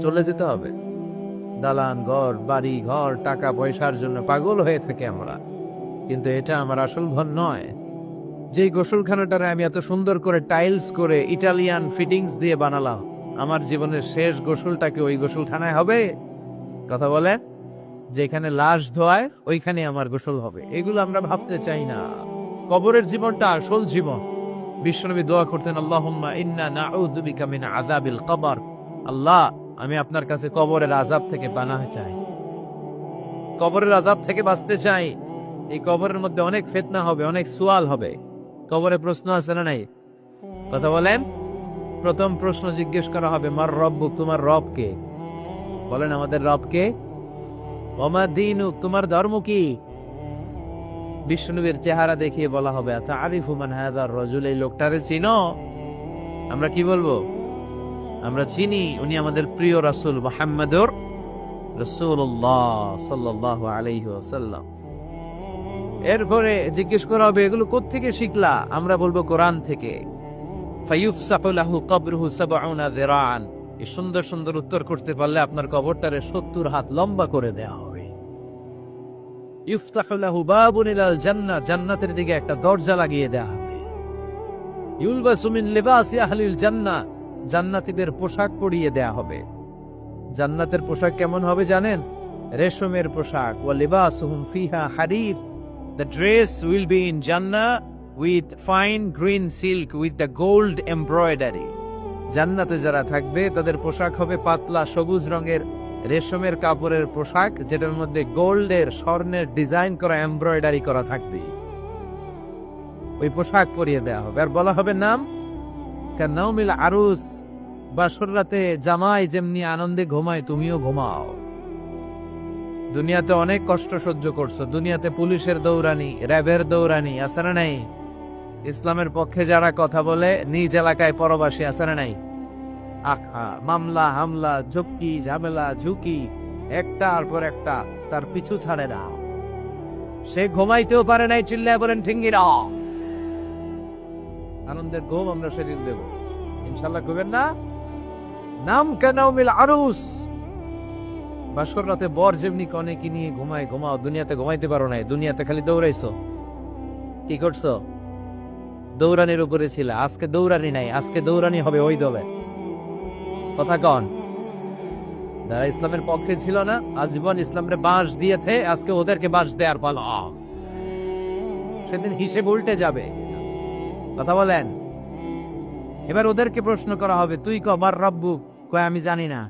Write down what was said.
চলে যেতে হবে। দালান ঘর, বাড়ি ঘর, টাকা পয়সার জন্য পাগল হয়ে থাকি আমরা, কিন্তু এটা আমার আসল ধন নয়। যেই গোসলখানাটারে আমি এত সুন্দর করে টাইলস করে ইটালিয়ান ফিটিংস দিয়ে বানালাম, আমার জীবনের শেষ গোসলটাকে ওই গোসলখানায় হবে? কথা বলে, যেখানে লাশ ধোয়ায় ওইখানে আমার গোসল হবে, এগুলো আমরা ভাবতে চাই না। কবরের জীবনটা আসল জীবন। বিশ্বনবী দোয়া করতেন, আল্লাহুম্মা ইন্না নাউযু বিকা মিন আযাবিল কবর। আল্লাহ, আমি আপনার কাছে কবরের আযাব থেকে পানাহ চাই, কবরের আযাব থেকে বাঁচতে চাই। এই কবরের মধ্যে অনেক ফিতনা হবে, অনেক সুয়াল হবে। কবরে প্রশ্ন আছে না নাই? কথা বলেন। প্রথম প্রশ্ন জিজ্ঞেস করা হবে, মার রব্বুক, তোমার রব কে? বলেন, আমাদের রব কে? ওমা দীনুক, তোমার ধর্ম কি? বিষ্ণুবীর চেহারা দেখিয়ে বলা হবে, আতারিফু মান হাযার রাজুল, এই লোকটারে চিনো? আমরা কি বলবো? আমরা চিনি, উনি আমাদের প্রিয় রাসূল মুহাম্মদুর রাসূলুল্লাহ সাল্লাল্লাহু আলাইহি ওয়াসাল্লাম। এরপরে জিজ্ঞেস করা হবে, এগুলো কোত্থেকে শিখলা? আমরা বলবো, কোরআন থেকে। ফায়ুফসাহু লাহু কবরুহু ৭০ যিরাআন। এই সুন্দর সুন্দর উত্তর করতে পারলে আপনার কবরটারে ৭০ হাত লম্বা করে দেয়া হবে। ইফতাহু লাহু বাবুন ইলাল জান্নাহ, জান্নাতের দিকে একটা দরজা লাগিয়ে দেয়া হবে। ইউলবাসু মিন লিবাসি আহলিল জান্নাহ, জান্নাতীদের পোশাক পরিয়ে দেয়া হবে। জান্নাতের পোশাক কেমন হবে জানেন? রেশমের পোশাক। ওয়া লিবাসুহুম ফিহা হারির। The dress will be in Jannah with fine green silk with the gold embroidery. জান্নাতে যারা থাকবে তাদের পোশাক হবে পাতলা সবুজ রঙের রেশমের কাপড়ের পোশাক, যেটার মধ্যে গোল্ডের, স্বর্ণের ডিজাইন করা, এমব্রয়ডারি করা থাকবে। ওই পোশাক পরিয়ে দেওয়া হবে আর বলা হবে নাম কান্নাউমিল আরুস। বাসর রাতে জামাই যেমনি আনন্দে ঘুমায়, তুমিও ঘুমাও। দুনিয়াতে অনেক কষ্ট সহ্য করছো, দুনিয়াতে পুলিশের দৌড়ানি, র্যাবের দৌড়ানি, আছে না নাই? ইসলামের পক্ষে যারা কথা বলে নিজ এলাকায় পরবাসী, আছে না নাই? আখা মামলা হামলা, ঝক্কি ঝামেলা ঝুঁকি, একটার পর একটা, তার পিছু ছাড়ে না। সে ঘুমাইতেও পারে নাই, চিল্লায় বলেন ঠিঙ্গিরা। আনন্দের ঘুম আমরা সেদিন দেব, ইনশাল্লাহ। ঘুমেন না? নাম কানাউমিল আরুস। বাসর রাতে বর যেমনি কনেকে নিয়ে ঘুমায়, ঘুমাও। দুনিয়াতে ঘুমাইতে পারো নাই, দুনিয়াতে খালি দৌড়াইছো। কি করছো? দৌড়ানির উপরে ছিল। আজকে দৌড়ানি নাই, আজকে দৌড়ানি হবে ওই দবে। কথা কন। যারা ইসলামের পক্ষে ছিল না, আজীবন ইসলামের বাঁশ দিয়েছে, আজকে ওদেরকে বাঁশ দেয়ার পালা। সেদিন হিসেব উল্টে যাবে। কথা বলেন। এবার ওদেরকে প্রশ্ন করা হবে, তুই ক মার রব্বু? কয় আমি জানি না।